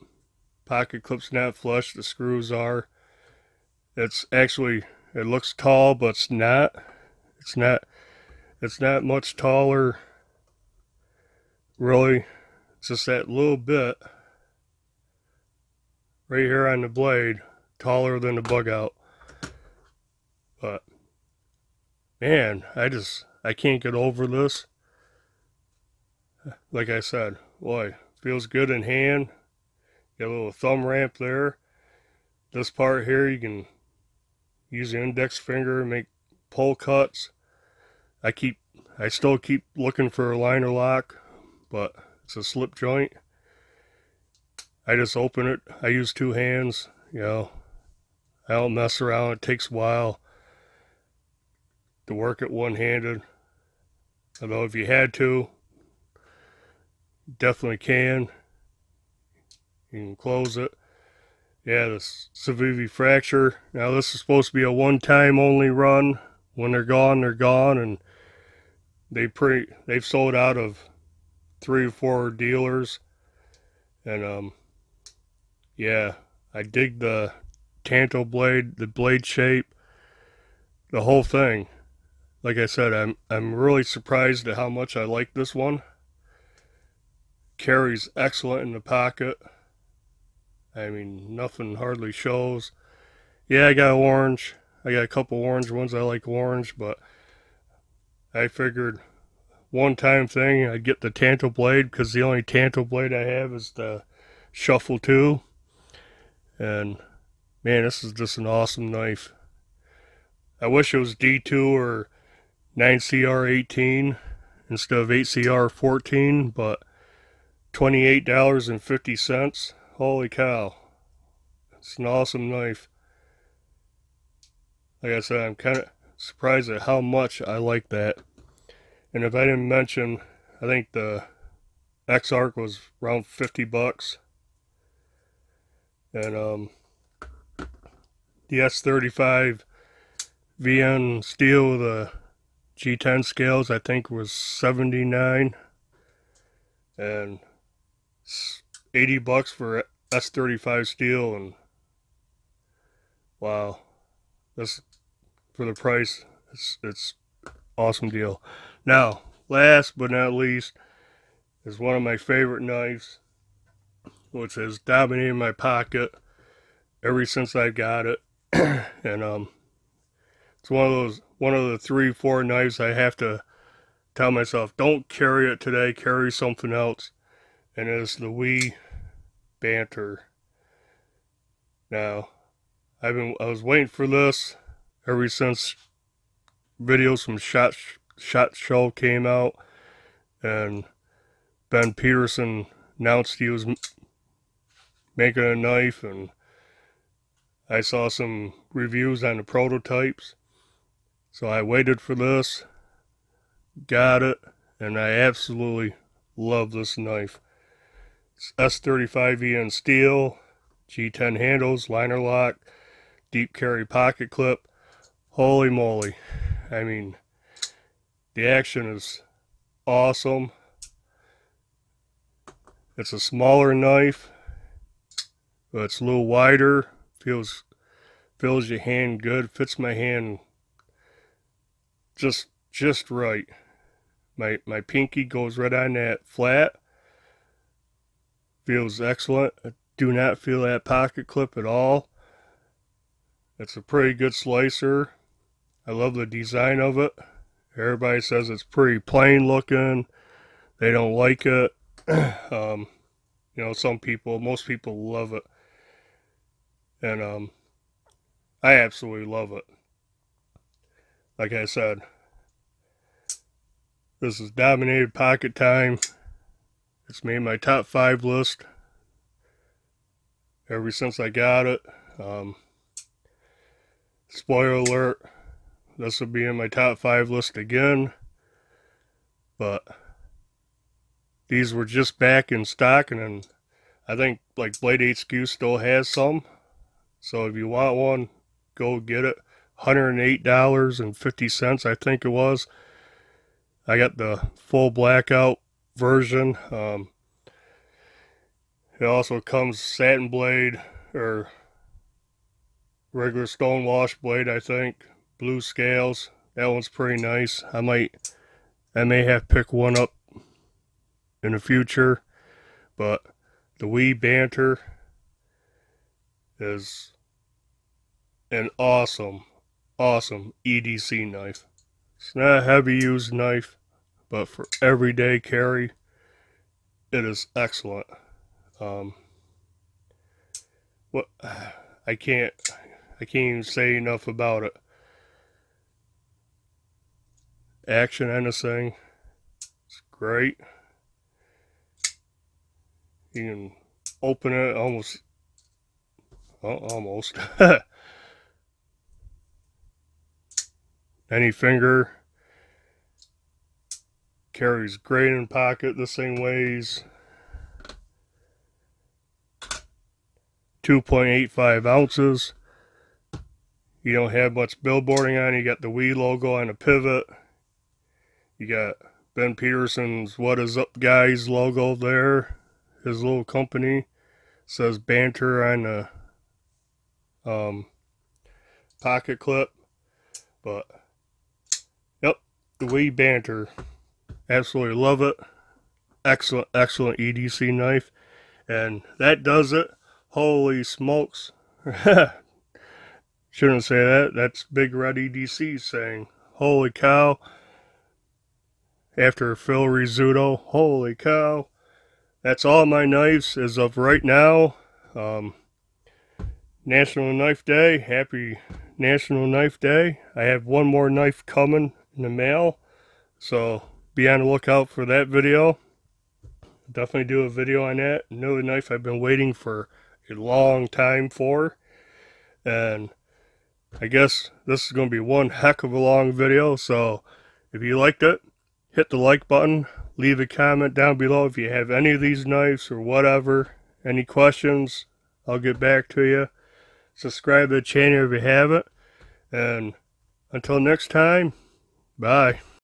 Pocket clip's not flush, the screws are. It's actually, it looks tall, but it's not. It's not much taller, really. It's just that little bit right here on the blade, taller than the Bug Out. But man, I can't get over this. Like I said, boy, feels good in hand. Got a little thumb ramp there. This part here, you can use your index finger and make pull cuts. I still keep looking for a liner lock, but it's a slip joint. I just open it. I use two hands, you know. I don't mess around. It takes a while to work it one-handed. Although if you had to, definitely can. You can close it. Yeah, this Civivi fracture. Now this is supposed to be a one-time only run. When they're gone, they're gone, and they've sold out of 3 or 4 dealers. And yeah, I dig the tanto blade, the blade shape, the whole thing. Like I said, I'm really surprised at how much I like this one. Carries excellent in the pocket. I mean, nothing hardly shows. Yeah, I got orange. I got a couple orange ones. I like orange, but I figured one-time thing, I'd get the tanto blade, because the only tanto blade I have is the Shuffle 2. And man, this is just an awesome knife. I wish it was D2 or 9CR18 instead of 8CR14, but $28.50. Holy cow. It's an awesome knife. Like I said, I'm kind of surprised at how much I like that. And if I didn't mention, I think the X-Arc was around 50 bucks. And the S35 VN steel, the G10 scales, I think was 79, and 80 bucks for S35 steel. And wow, this, for the price, it's awesome deal. Now, last but not least, is one of my favorite knives, which has dominated my pocket ever since I got it. And it's one of the 3-4 knives I have to tell myself, don't carry it today, carry something else. And it's the Wee Banter. Now, I was waiting for this ever since videos from Shot Show came out, and Ben Peterson announced he was making a knife, and I saw some reviews on the prototypes. So I waited for this, got it, and I absolutely love this knife. It's S35 VN steel, G10 handles, liner lock, deep carry pocket clip. Holy moly. I mean, the action is awesome. It's a smaller knife, but it's a little wider. Feels your hand good. Fits my hand just right. My pinky goes right on that flat. Feels excellent. I do not feel that pocket clip at all. It's a pretty good slicer. I love the design of it. Everybody says it's pretty plain looking. They don't like it. You know, most people love it. And I absolutely love it. Like I said, this is dominated pocket time. It's made my top 5 list ever since I got it. Spoiler alert, this will be in my top 5 list again. But these were just back in stock, and I think like Blade HQ still has some. So if you want one, go get it. $108.50, I think it was. I got the full blackout version. It also comes satin blade, or regular stone wash blade, I think. Blue scales. That one's pretty nice. I may have to pick one up in the future. But the Wee Banter is an awesome EDC knife. It's not a heavy used knife, but for everyday carry, it is excellent. What I can't even say enough about it. Action on this thing, it's great. You can open it almost. Any finger. Carries great in pocket. This thing weighs 2.85 ounces. You don't have much billboarding on it. You got the Wii logo on the pivot. You got Ben Peterson's What Is Up Guys logo there. his little company. Says Banter on the pocket clip. But yep, the Wee Banter. Absolutely love it. Excellent EDC knife. And that does it. Holy smokes. Shouldn't say that. That's Big Red EDC saying, holy cow. After Phil Rizzuto, holy cow. That's all my knives as of right now. National Knife Day. Happy National Knife Day. I have one more knife coming in the mail, so be on the lookout for that video. Definitely do a video on that. Another knife I've been waiting for a long time for. And I guess this is going to be one heck of a long video, so if you liked it, hit the like button. Leave a comment down below if you have any of these knives or whatever. Any questions, I'll get back to you. Subscribe to the channel if you haven't. And until next time, bye.